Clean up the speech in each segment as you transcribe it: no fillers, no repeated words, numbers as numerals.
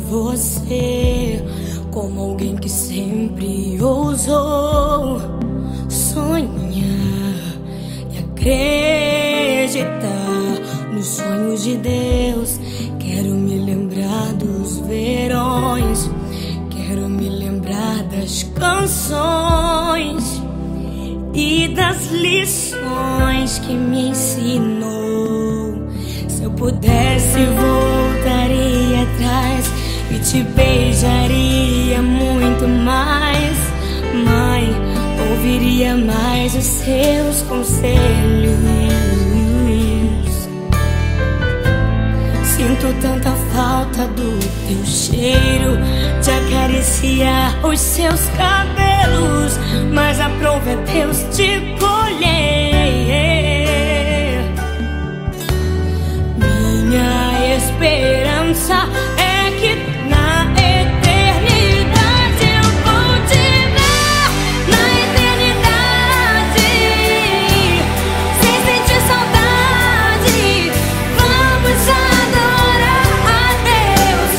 você como alguém que sempre ousou sonhar e acreditar nos sonhos de Deus. Quero me lembrar dos verões, quero me lembrar das canções e das lições que me ensinou. Se eu pudesse, voltaria atrás e te beijaria muito mais. Mãe, ouviria mais os seus conselhos. Sinto tanta falta do teu cheiro, de acariciar os seus cabelos, mas a prova é Deus te colher. Minha esperança é que na eternidade eu vou te ver, na eternidade, sem sentir saudade. Vamos adorar a Deus,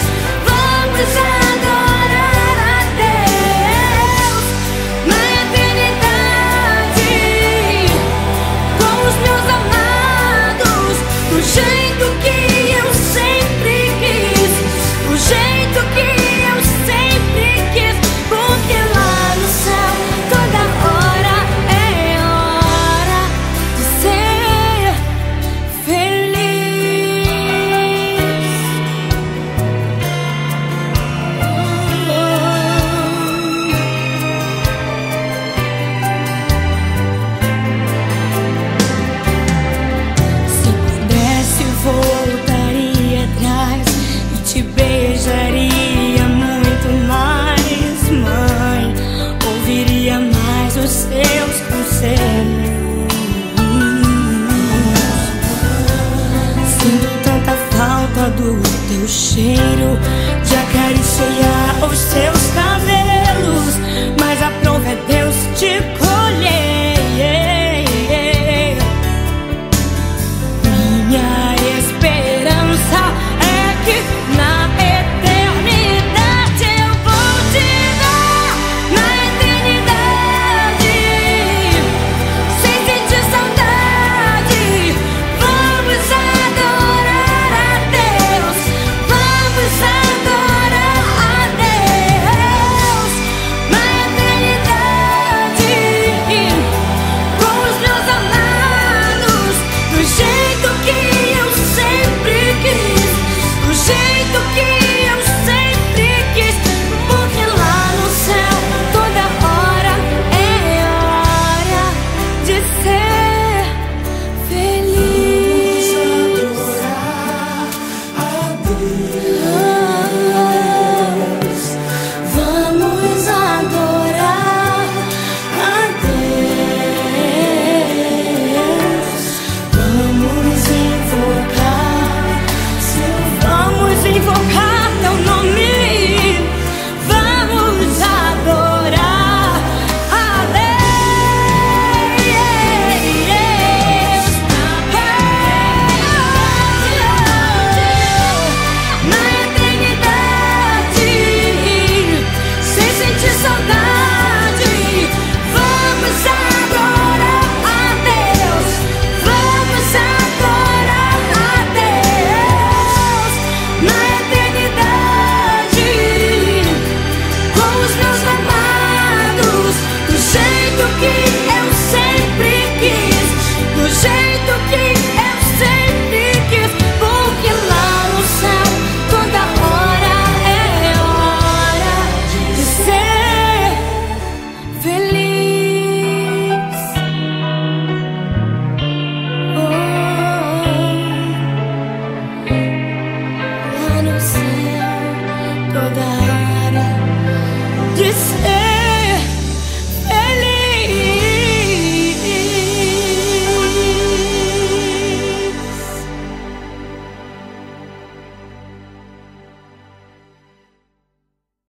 vamos adorar a Deus, na eternidade, com os meus amados, do jeito que eu sempre quis, do jeito que eu sempre quis, porque lá no céu toda hora é hora de ser feliz. Se pudesse, voltaria atrás e te beijaria muito mais. Mãe, ouviria mais os seus conselhos. Sinto tanta falta do teu cheiro, de acariciar os seus cabelos,